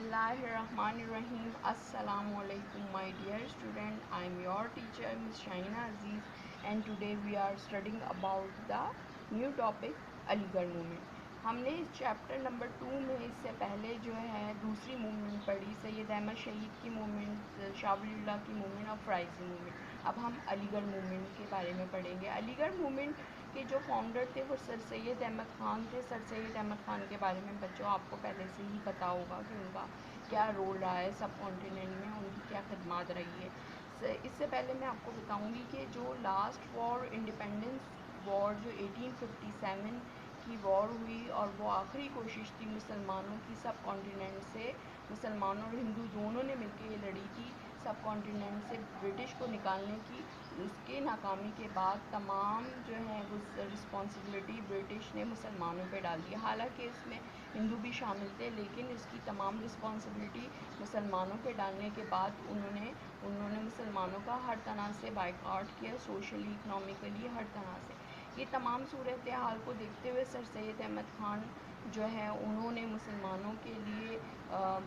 Bismillahirrahmanirrahim. Assalamu alaikum my dear student. I am your teacher Ms. Shaina Aziz and today we are studying about the new topic Aligarh movement. ہم نے اس chapter number 2 میں اس سے پہلے جو ہے دوسری movement پڑھی، سید احمد شہید کی موومنٹ، شاہ ولی اللہ کی موومنٹ اور فرائضی موومنٹ. اب ہم علی گڑھ موومنٹ کے بارے میں پڑھیں گے. علی گڑھ موومنٹ کے جو فاؤنڈر تھے وہ سر سید احمد خان تھے. سر سید احمد خان کے بارے میں بچوں آپ کو پہلے سے ہی پتہ ہوگا کہ ان کا کیا رول رہا ہے سب کانٹیننٹ میں، ان کی کیا خدمات رہی ہے. اس سے پہلے میں آپ کو بتاؤں گی کہ جو لاسٹ وار انڈیپینڈنس وار جو 1857 کی وار ہوئی اور وہ آخری کوشش تھی مسلمانوں کی سب کانٹیننٹ سے، مسلمانوں اور ہندو دونوں نے مل کے یہ لڑی تھی سب کانٹیننٹ سے برٹش کو نکالنے کی. اس کے ناکامی کے بعد تمام جو ہے وہ رسپانسبلٹی برٹش نے مسلمانوں پہ ڈال دی. حالانکہ اس میں ہندو بھی شامل تھے لیکن اس کی تمام رسپانسبلٹی مسلمانوں پہ ڈالنے کے بعد انہوں نے مسلمانوں کا ہر طرح سے بائیکاٹ کیا، سوشلی اکنامکلی ہر طرح سے. یہ تمام صورتحال کو دیکھتے ہوئے سر سید احمد خان جو ہے انہوں نے مسلمانوں کے لیے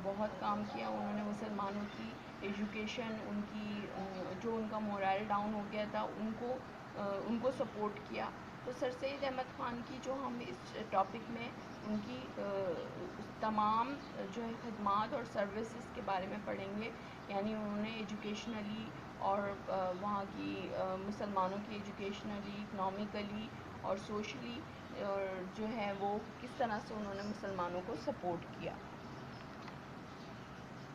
بہت کام کیا. انہوں نے مسلمانوں کی ایجوکیشن، ان کی جو ان کا مورائل ڈاؤن ہو گیا تھا ان کو سپورٹ کیا. تو سر سید احمد خان کی جو ہم اس ٹاپک میں ان کی تمام جو ہے خدمات اور سروسز کے بارے میں پڑھیں گے. یعنی انہوں نے ایجوکیشنلی اور وہاں کی مسلمانوں کی ایجوکیشنلی، اکنامکلی اور سوشلی جو ہے وہ کس طرح سے انہوں نے مسلمانوں کو سپورٹ کیا.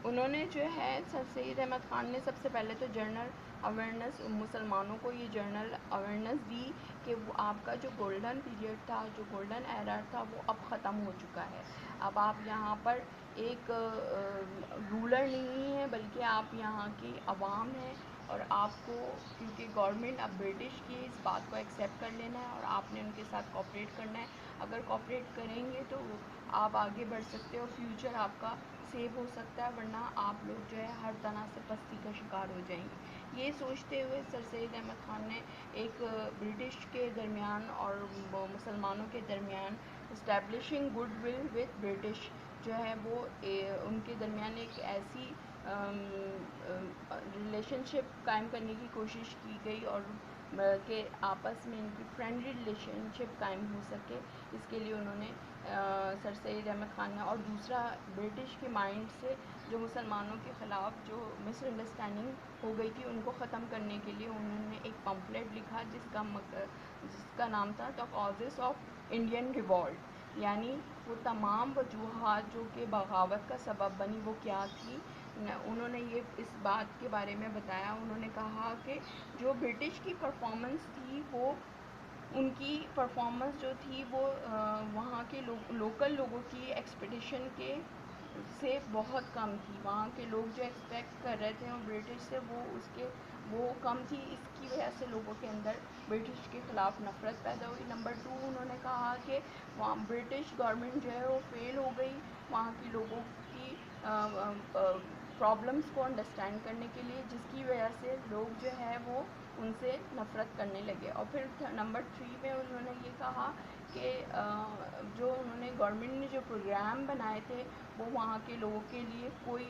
انہوں نے جو ہے سر سید احمد خان نے سب سے پہلے تو جنرل اویئرنیس مسلمانوں کو یہ جنرل اویئرنیس دی کہ وہ آپ کا جو گولڈن پیریڈ تھا، جو گولڈن ایرا تھا وہ اب ختم ہو چکا ہے. اب آپ یہاں پر ایک رولر نہیں ہیں بلکہ آپ یہاں کی عوام ہیں اور آپ کو کیونکہ گورنمنٹ اب برٹش کی اس بات کو ایکسیپٹ کر لینا ہے اور آپ نے ان کے ساتھ کوآپریٹ کرنا ہے. اگر کوآپریٹ کریں گے تو آپ آگے بڑھ سکتے ہو، فیوچر آپ کا سیو ہو سکتا ہے، ورنہ آپ لوگ جو ہے ہر طرح سے پستی کا شکار ہو جائیں گے. یہ سوچتے ہوئے سر سید احمد خان نے ایک برٹش کے درمیان اور مسلمانوں کے درمیان establishing good will with British جو ہے وہ ان کے درمیان ایک ایسی ریلیشن شپ قائم کرنے کی کوشش کی گئی اور کہ آپس میں ان کی فرینڈلی ریلیشن شپ قائم ہو سکے. اس کے لیے انہوں نے سر سید احمد خان نے اور دوسرا برٹش کے مائنڈ سے جو مسلمانوں کے خلاف جو مس انڈرسٹینڈنگ ہو گئی تھی ان کو ختم کرنے کے لیے انہوں نے ایک پمفلیٹ لکھا جس کا نام تھا the causes of Indian revolt. یعنی وہ تمام وجوہات جو کہ بغاوت کا سبب بنی وہ کیا تھی. انہوں نے یہ اس بات کے بارے میں بتایا. انہوں نے کہا کہ جو برٹش کی پرفارمنس تھی وہ ان کی پرفارمنس جو تھی وہ وہاں کے لوکل لوگوں کی ایکسپیکٹیشن کے سے بہت کم تھی. وہاں کے لوگ جو ایکسپیکٹ کر رہے تھے برٹش سے وہ کم تھی. اس کی وجہ سے لوگوں کے اندر برٹش کے خلاف نفرت پیدا ہوئی. نمبر 2 انہوں نے کہا کہ وہاں برٹش گورنمنٹ جو ہے وہ فیل ہو گئی وہاں کے لوگوں کی پرابلمس کو انڈرسٹینڈ کرنے کے لیے، جس کی وجہ سے لوگ جو ہے وہ ان سے نفرت کرنے لگے. اور پھر نمبر 3 میں انہوں نے یہ کہا کہ جو انہوں نے گورنمنٹ نے جو پروگرام بنائے تھے وہ وہاں کے لوگوں کے لیے کوئی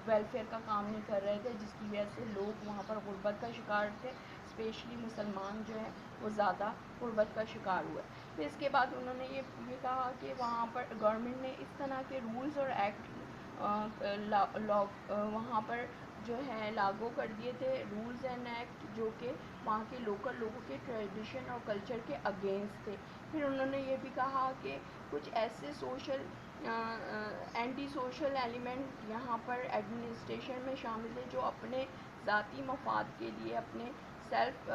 ویلفیئر کا کام نہیں کر رہے تھے، جس کی وجہ سے لوگ وہاں پر غربت کا شکار تھے. اسپیشلی مسلمان جو ہیں وہ زیادہ غربت کا شکار ہوئے. پھر اس کے بعد انہوں نے یہ کہا کہ وہاں پر گورنمنٹ نے اس طرح کے رولز اور ایکٹ وہاں پر جو ہے لاگو کر دیے تھے، رولز اینڈ ایکٹ جو کہ وہاں کے لوکل لوگوں کے ٹریڈیشن اور کلچر کے اگینسٹ تھے. پھر انہوں نے یہ بھی کہا کہ کچھ ایسے اینٹی سوشل ایلیمنٹ یہاں پر ایڈمنسٹریشن میں شامل تھے جو اپنے ذاتی مفاد کے لیے اپنے سیلف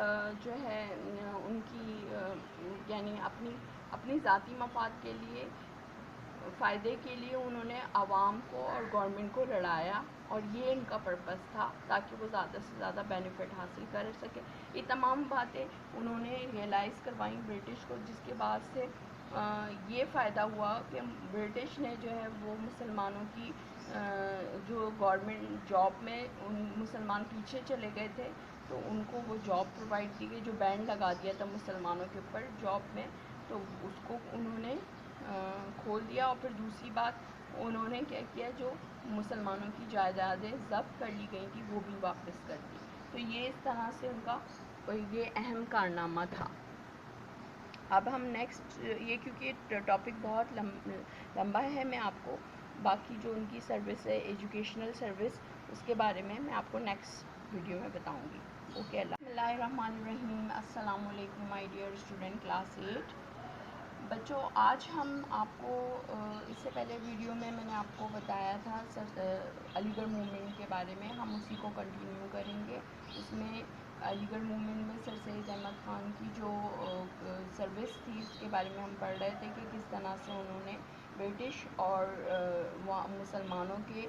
جو ہے ان کی یعنی اپنی ذاتی مفاد کے لیے فائدے کے لیے انہوں نے عوام کو اور گورنمنٹ کو لڑایا اور یہ ان کا پرپس تھا تاکہ وہ زیادہ سے زیادہ بینیفٹ حاصل کر سکے. یہ تمام باتیں انہوں نے ریئلائز کروائیں برٹش کو، جس کے بعد سے یہ فائدہ ہوا کہ برٹش نے جو ہے وہ مسلمانوں کی جو گورنمنٹ جاب میں مسلمان پیچھے چلے گئے تھے تو ان کو وہ جاب پرووائڈ کی گئی، جو بین لگا دیا تھا مسلمانوں کے اوپر جاب میں تو اس کو انہوں نے کھول دیا. اور پھر دوسری بات انہوں نے کیا کیا، جو مسلمانوں کی جائیدادیں ضبط کر لی گئی تھی وہ بھی واپس کر دی. تو یہ اس طرح سے ان کا یہ اہم کارنامہ تھا. اب ہم نیکسٹ یہ کیونکہ ٹاپک بہت لمبا ہے، میں آپ کو باقی جو ان کی سروس ہے ایجوکیشنل سروس اس کے بارے میں آپ کو نیکسٹ ویڈیو میں بتاؤں گی. اوکے. بسم اللہ الرحمن الرحیم. السلام علیکم مائی ڈیئر اسٹوڈنٹ کلاس 8. بچوں آج ہم آپ کو اس سے پہلے ویڈیو میں نے آپ کو بتایا تھا علی گڑھ موومنٹ کے بارے میں. ہم اسی کو کنٹینیو کریں گے. اس میں علی گڑھ موومنٹ میں سر سید احمد خان کی جو سروس تھی اس کے بارے میں ہم پڑھ رہے تھے کہ کس طرح سے انہوں نے برٹش اور مسلمانوں کے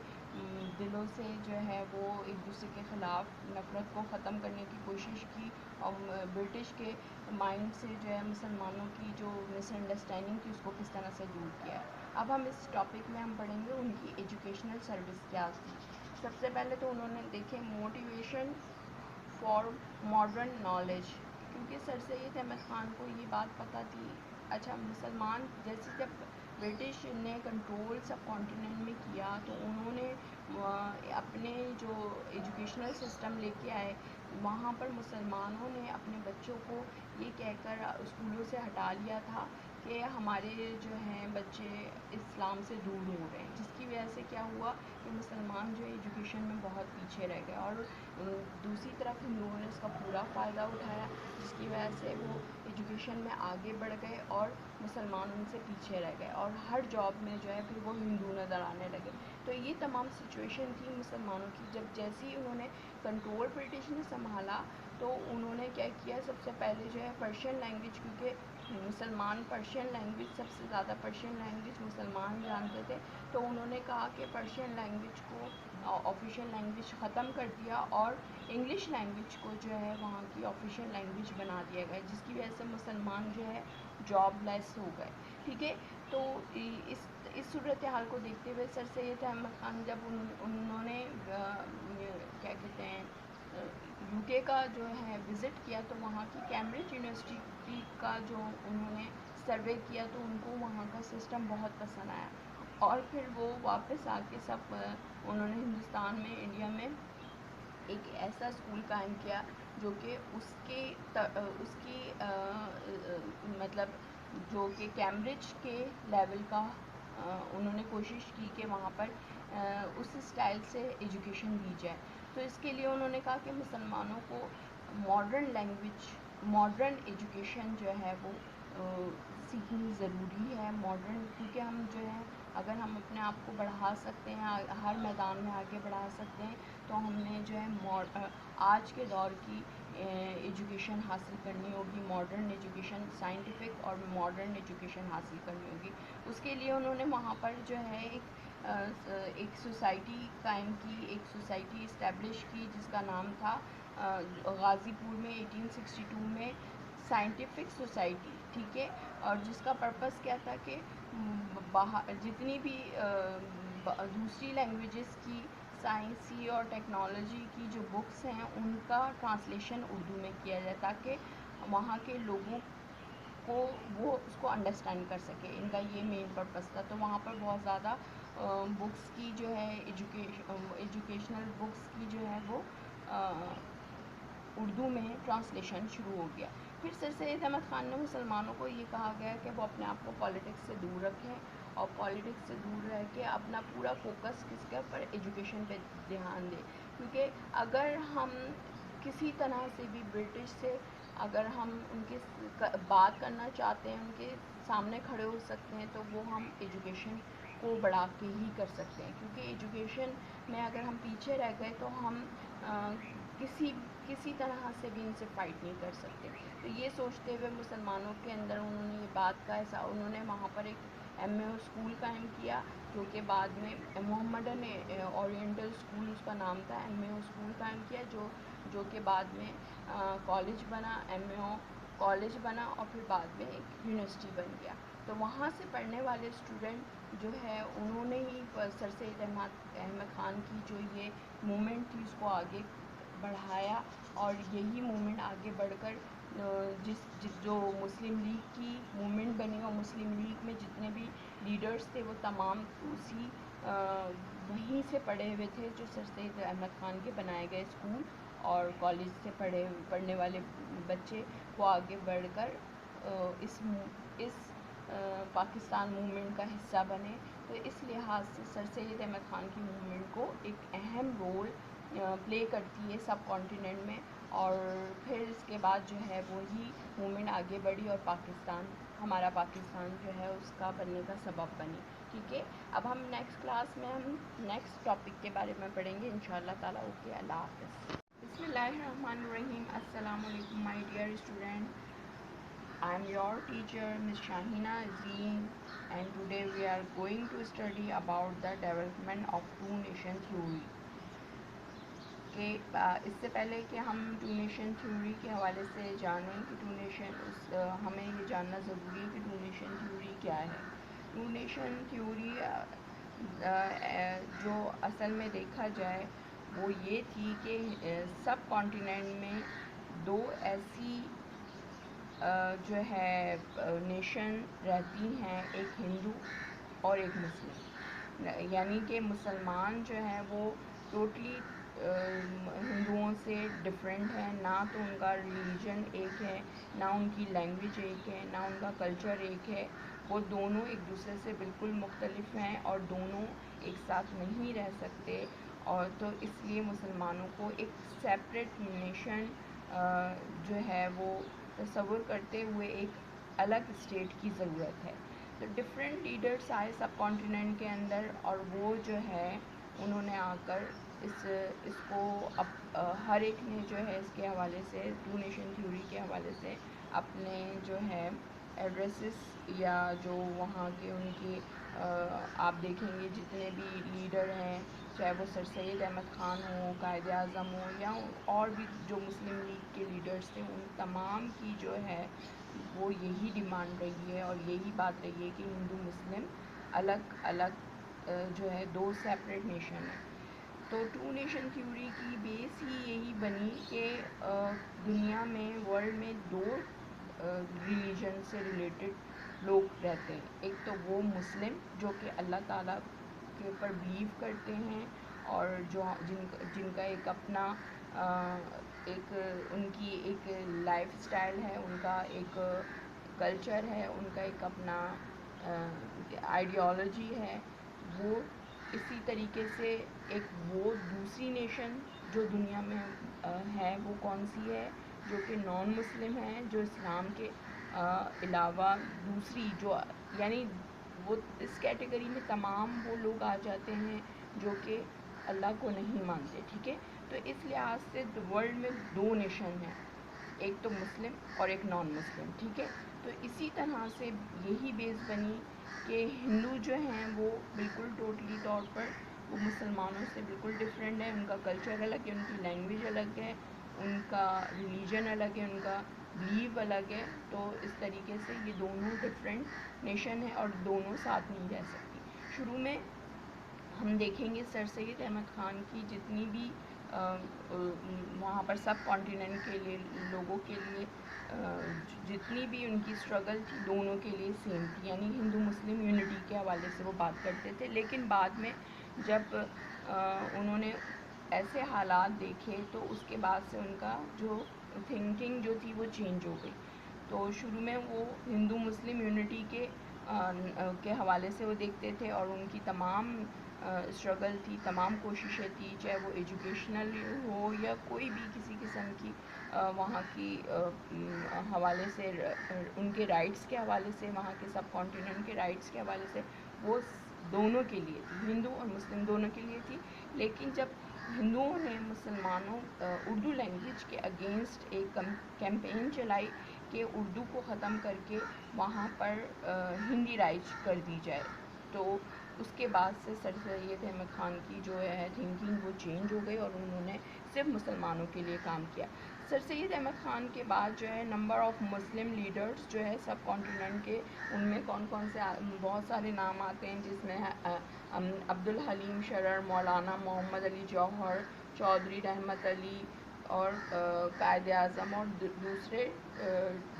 دلوں سے جو ہے وہ ایک دوسرے کے خلاف نفرت کو ختم کرنے کی کوشش کی، اور برٹش کے مائنڈ سے جو ہے مسلمانوں کی جو مس انڈرسٹینڈنگ تھی اس کو کس طرح سے دور کیا ہے. اب ہم اس ٹاپک میں ہم پڑھیں گے ان کی ایجوکیشنل سروس کیا تھی. سب سے پہلے تو انہوں نے دیکھے موٹیویشن فار ماڈرن نالج، کیونکہ سر سید احمد خان کو یہ بات پتہ تھی. اچھا، مسلمان جیسے جب برٹش نے کنٹرول سب کانٹیننٹ میں کیا تو انہوں نے اپنے جو ایجوکیشنل سسٹم لے کے آئے وہاں پر مسلمانوں نے اپنے بچوں کو یہ کہہ کر اسکولوں سے ہٹا لیا تھا کہ ہمارے جو ہیں بچے اسلام سے دور ہو رہے ہیں، جس کی وجہ سے کیا ہوا کہ مسلمان جو ایجوکیشن میں بہت پیچھے رہ گئے، اور دوسری طرف ہندوؤں نے اس کا پورا فائدہ اٹھایا جس کی وجہ سے وہ ایجوکیشن میں آگے بڑھ گئے اور مسلمان ان سے پیچھے رہ گئے، اور ہر جاب میں جو ہے پھر وہ ہندو نظر آنے لگے. تو یہ تمام سچویشن تھی مسلمانوں کی. جب جیسے ہی انہوں نے کنٹرول برٹش نے سنبھالا تو انہوں نے کیا کیا، سب سے پہلے جو ہے پرشین لینگویج، کیونکہ مسلمان پرشین لینگویج سب سے زیادہ پرشین لینگویج مسلمان جانتے تھے، تو انہوں نے کہا کہ پرشین لینگویج کو آفیشیل لینگویج ختم کر دیا اور انگلش لینگویج کو جو ہے وہاں کی آفیشیل لینگویج بنا دیا گیا، جس کی وجہ سے مسلمان جو ہے جاب لیس ہو گئے. ٹھیک ہے. تو اس صورتحال کو دیکھتے ہوئے سر سید احمد خان جب انہوں نے کیا کہتے ہیں یو کے کا جو ہے وزٹ کیا تو وہاں کی کیمبرج یونیورسٹی کا جو انہوں نے سروے کیا تو ان کو وہاں کا سسٹم بہت پسند آیا، اور پھر وہ واپس آ کے سب انہوں نے ہندوستان میں انڈیا میں ایک ایسا اسکول قائم کیا جو کہ اس کی مطلب جو کہ کیمبرج کے لیول کا انہوں نے کوشش کی کہ وہاں پر اس اسٹائل سے ایجوکیشن دی جائے. تو اس کے لیے انہوں نے کہا کہ مسلمانوں کو ماڈرن لینگویج ماڈرن ایجوکیشن جو ہے وہ سیکھنی ضروری ہے. ماڈرن کیونکہ ہم جو ہے اگر ہم اپنے آپ کو بڑھا سکتے ہیں، ہر میدان میں آگے بڑھا سکتے ہیں، تو ہم نے جو ہے آج کے دور کی ایجوکیشن حاصل کرنی ہوگی، ماڈرن ایجوکیشن، سائنٹیفک اور ماڈرن ایجوکیشن حاصل کرنی ہوگی. اس کے لیے انہوں نے وہاں پر جو ہے ایک سوسائٹی قائم کی، ایک سوسائٹی اسٹیبلش کی جس کا نام تھا غازی پور میں 1862 میں سائنٹیفک سوسائٹی. ٹھیک ہے. اور جس کا پرپس کیا تھا کہ جتنی بھی دوسری لینگویجز کی سائنسی اور ٹیکنالوجی کی جو بکس ہیں ان کا ٹرانسلیشن اردو میں کیا جائے تاکہ وہاں کے لوگوں کو وہ اس کو انڈرسٹینڈ کر سکے. ان کا یہ مین پرپس تھا. تو وہاں پر بہت زیادہ بکس کی جو ہے ایجوکیشنل بکس کی جو ہے وہ اردو میں ٹرانسلیشن شروع ہو گیا. پھر سر سید احمد خان نے مسلمانوں کو یہ کہا گیا کہ وہ اپنے آپ کو پالیٹکس سے دور رکھیں، اور پالیٹکس سے دور رہ کے اپنا پورا فوکس کس کے اوپر ایجوکیشن پہ دھیان دیں. کیونکہ اگر ہم کسی طرح سے بھی برٹش سے اگر ہم ان کے بات کرنا چاہتے ہیں، ان کے سامنے کھڑے ہو سکتے ہیں، تو وہ ہم ایجوکیشن کو بڑھا کے ہی کر سکتے ہیں. کیونکہ ایجوکیشن میں اگر ہم پیچھے رہ گئے تو ہم کسی طرح سے بھی ان سے فائٹ نہیں کر سکتے. تو یہ سوچتے ہوئے مسلمانوں کے اندر انہوں نے یہ بات کا ایسا انہوں نے وہاں پر ایک ایم اے او اسکول قائم کیا جو کہ بعد میں محمڈن اورینٹل اسکول اس کا نام تھا. ایم اے او اسکول قائم کیا جو کہ بعد میں کالج بنا، ایم اے او کالج بنا، اور پھر بعد میں ایک یونیورسٹی بن گیا. تو وہاں سے پڑھنے والے اسٹوڈنٹ جو ہے انہوں نے ہی سر سید احمد خان کی جو یہ موومنٹ تھی اس کو آگے بڑھایا، اور یہی موومنٹ آگے بڑھ کر جو مسلم لیگ کی موومنٹ بنی، اور مسلم لیگ میں جتنے بھی لیڈرز تھے وہ تمام اسی وہیں سے پڑھے ہوئے تھے جو سر سید احمد خان کے بنائے گئے اسکول اور کالج سے پڑھنے والے بچے وہ آگے بڑھ کر اس پاکستان موومنٹ کا حصہ بنے. تو اس لحاظ سے سر سید احمد خان کی موومنٹ کو ایک اہم رول پلے کرتی ہے سب کانٹیننٹ میں, اور پھر اس کے بعد جو ہے وہی موومنٹ آگے بڑھی اور ہمارا پاکستان جو ہے اس کا بننے کا سبب بنی. ٹھیک ہے, اب ہم نیکسٹ کلاس میں ہم نیکسٹ ٹاپک کے بارے میں پڑھیں گے انشاءاللہ تعالیٰ. اوکے, اللہ حافظ. بسم اللہ الرحمن الرحیم. السلام علیکم my dear student. I am your teacher Ms. Shahina Azim, and today we are going to study about the development of two nation theory. کہ اس سے پہلے کہ ہم ٹو نیشن تھیوری کے حوالے سے جانیں کہ ہمیں یہ جاننا ضروری ہے کہ ٹو نیشن تھیوری کیا ہے. ٹو نیشن تھیوری جو اصل میں دیکھا جائے وہ یہ تھی کہ سب کانٹیننٹ میں دو ایسی جو ہے نیشن رہتی ہیں, ایک ہندو اور ایک مسلم. یعنی کہ مسلمان جو ہیں وہ ٹوٹلی ہندوؤں سے ڈفرینٹ ہیں, نہ تو ان کا ریلیجن ایک ہے, نہ ان کی لینگویج ایک ہے, نہ ان کا کلچر ایک ہے. وہ دونوں ایک دوسرے سے بالکل مختلف ہیں اور دونوں ایک ساتھ نہیں رہ سکتے. اور تو اس لیے مسلمانوں کو ایک سیپریٹ نیشن جو ہے وہ تصور کرتے ہوئے ایک الگ اسٹیٹ کی ضرورت ہے. تو ڈفرینٹ لیڈرس آئے سب کانٹیننٹ کے اندر, اور وہ جو ہے انہوں نے آ کر اس کو ہر ایک نے جو ہے اس کے حوالے سے ٹو نیشن تھیوری کے حوالے سے اپنے جو ہے ایڈریسز یا جو وہاں کے ان کے آپ دیکھیں گے جتنے بھی لیڈر ہیں, چاہے وہ سر سید احمد خان ہوں, قائد اعظم ہوں, یا اور بھی جو مسلم لیگ کے لیڈرس تھے, ان تمام کی جو ہے وہ یہی ڈیمانڈ رہی ہے اور یہی بات رہی ہے کہ ہندو مسلم الگ الگ جو ہے دو سیپریٹ نیشن ہیں. تو ٹو نیشن تھیوری کی بیس ہی یہی بنی کہ دنیا میں ورلڈ میں دو ریلیجن سے ریلیٹڈ لوگ رہتے ہیں. ایک تو وہ مسلم جو کہ اللہ تعالیٰ کے اوپر بلیو کرتے ہیں اور جن کا ایک اپنا ان کی ایک لائف اسٹائل ہے, ان کا ایک کلچر ہے, ان کا ایک اپنا آئیڈیالوجی ہے. وہ اسی طریقے سے ایک وہ دوسری نیشن جو دنیا میں ہے وہ کون سی ہے, جو کہ نان مسلم ہے, جو اسلام کے علاوہ دوسری جو یعنی وہ اس کیٹیگری میں تمام وہ لوگ آ جاتے ہیں جو کہ اللہ کو نہیں مانتے. ٹھیک ہے, تو اس لحاظ سے ورلڈ میں دو نیشن ہیں, ایک تو مسلم اور ایک نان مسلم. ٹھیک ہے, تو اسی طرح سے یہی بیس بنی کہ ہندو جو ہیں وہ بالکل ٹوٹلی طور پر وہ مسلمانوں سے بالکل ڈفرینٹ ہے, ان کا کلچر الگ ہے, ان کی لینگویج الگ ہے, ان کا ریلیجن الگ ہے, ان کا بلیو الگ ہے. تو اس طریقے سے یہ دونوں ڈفرینٹ نیشن ہیں اور دونوں ساتھ نہیں رہ سکتی. شروع میں ہم دیکھیں گے سر سید احمد خان کی جتنی بھی وہاں پر سب کانٹیننٹ کے لیے لوگوں کے لیے جتنی بھی ان کی اسٹرگل تھی دونوں کے لیے سیم تھی, یعنی ہندو مسلم یونٹی کے حوالے سے وہ بات کرتے تھے. لیکن بعد میں جب انہوں نے ایسے حالات دیکھے تو اس کے بعد سے ان کا جو تھنکنگ جو تھی وہ چینج ہو گئی. تو شروع میں وہ ہندو مسلم یونٹی کے حوالے سے وہ دیکھتے تھے, اور ان کی تمام اسٹرگل تھی, تمام کوششیں تھی, چاہے وہ ایجوکیشنل ہو یا کوئی بھی کسی قسم کی وہاں کی حوالے سے ان کے رائٹس کے حوالے سے, وہاں کے سب کانٹیننٹ کے رائٹس کے حوالے سے وہ دونوں کے لیے تھی, ہندو اور مسلم دونوں کے لیے تھی. لیکن جب ہندوؤں نے مسلمانوں اردو لینگویج کے اگینسٹ ایک کیمپین چلائی کہ اردو کو ختم کر کے وہاں پر ہندی رائج کر دی جائے, تو اس کے بعد سے سر سید احمد خان کی جو ہے تھنکنگ وہ چینج ہو گئی اور انہوں نے صرف مسلمانوں کے لیے کام کیا. سر سید احمد خان کے بعد جو ہے نمبر آف مسلم لیڈرز جو ہے سب کانٹیننٹ کے, ان میں کون کون سے بہت سارے نام آتے ہیں, جس میں عبدالحلیم شرر, مولانا محمد علی جوہر, چودھری رحمت علی اور قائد اعظم اور دوسرے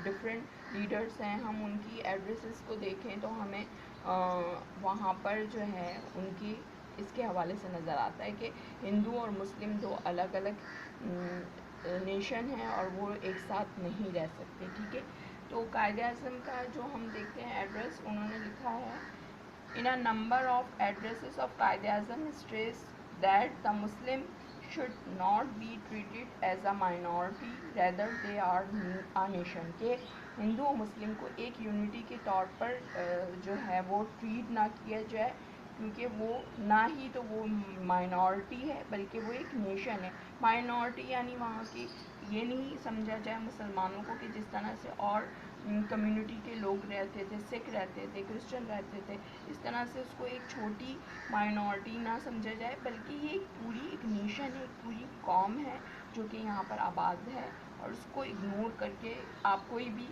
ڈفرینٹ لیڈرس ہیں. ہم ان کی ایڈریسز کو دیکھیں تو ہمیں وہاں پر جو ہے ان کی اس کے حوالے سے نظر آتا ہے کہ ہندو اور مسلم دو الگ الگ نیشن ہیں اور وہ ایک ساتھ نہیں رہ سکتے. ٹھیک ہے. تو قائد اعظم کا جو ہم دیکھتے ہیں ایڈریس انہوں نے لکھا ہے In a number of addresses of Qaid Azam stressed that the Muslim should not be treated as a minority, rather they are a nation. کہ ہندو و مسلم کو ایک یونٹی کے طور پر جو ہے وہ ٹریٹ نہ کیا جائے، کیونکہ وہ نہ ہی تو وہ مائنورٹی ہے بلکہ وہ ایک نیشن ہے. مائنورٹی یعنی وہاں کی یہ نہیں سمجھا جائے مسلمانوں کو کہ جس طرح سے اور کمیونٹی کے لوگ رہتے تھے، سکھ رہتے تھے، کرسچن رہتے تھے، اس طرح سے اس کو ایک چھوٹی مائنورٹی نہ سمجھا جائے، بلکہ یہ ایک پوری ایک نیشن ہے، ایک پوری قوم ہے جو کہ یہاں پر آباد ہے. اور اس کو اگنور کر کے آپ کوئی بھی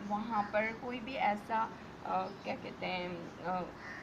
وہاں پر کوئی بھی ایسا کیا کہتے ہیں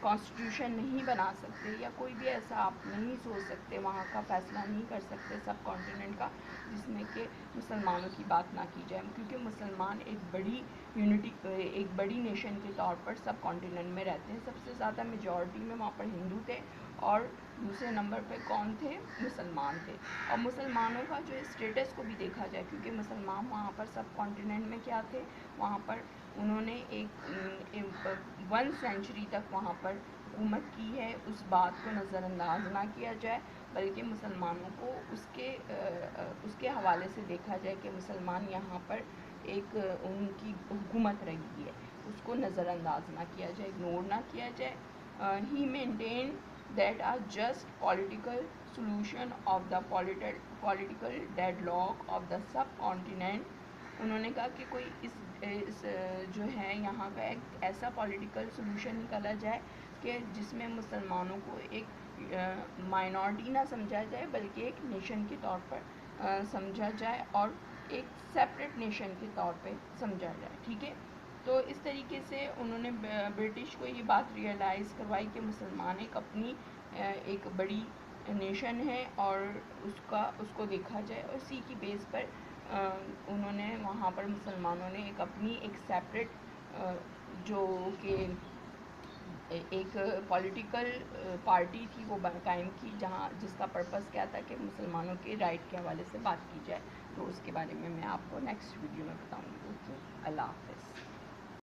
کانسٹیٹیوشن نہیں بنا سکتے، یا کوئی بھی ایسا آپ نہیں سوچ سکتے، وہاں کا فیصلہ نہیں کر سکتے سب کانٹیننٹ کا، جس میں کہ مسلمانوں کی بات نہ کی جائے، کیونکہ مسلمان ایک بڑی یونٹی ایک بڑی نیشن کے طور پر سب کانٹیننٹ میں رہتے ہیں. سب سے زیادہ میجورٹی میں وہاں پر ہندو تھے اور دوسرے نمبر پہ کون تھے؟ مسلمان تھے. اور مسلمانوں کا جو اسٹیٹس کو بھی دیکھا جائے، کیونکہ مسلمان وہاں پر سب کانٹیننٹ میں کیا تھے، وہاں پر انہوں نے ایک 1 سینچری تک وہاں پر حکومت کی ہے. اس بات کو نظر انداز نہ کیا جائے، بلکہ مسلمانوں کو اس کے حوالے سے دیکھا جائے کہ مسلمان یہاں پر ایک ان کی حکومت رہی ہے، اس کو نظر انداز نہ کیا جائے، اگنور نہ کیا جائے. He maintain that are just political solution of the political deadlock of the subcontinent. انہوں نے کہا کہ کوئی اس جو ہے یہاں کا ایک ایسا پولیٹیکل سولوشن نکالا جائے کہ جس میں مسلمانوں کو ایک مائنورٹی نہ سمجھا جائے بلکہ ایک نیشن کے طور پر سمجھا جائے اور ایک سیپریٹ نیشن کے طور پہ سمجھا جائے. ٹھیک ہے. تو اس طریقے سے انہوں نے برٹش کو یہ بات ریئلائز کروائی کہ مسلمان ایک اپنی ایک بڑی نیشن ہے اور اس کو دیکھا جائے، اور اسی کی بیس پر انہوں نے وہاں پر مسلمانوں نے ایک اپنی ایک سیپریٹ جو کہ ایک پولیٹیکل پارٹی تھی وہ قائم کی، جس کا پرپس کیا تھا کہ مسلمانوں کے رائٹ کے حوالے سے بات کی جائے. تو اس کے بارے میں آپ کو نیکسٹ ویڈیو میں بتاؤں گی. اوکے. اللہ حافظ.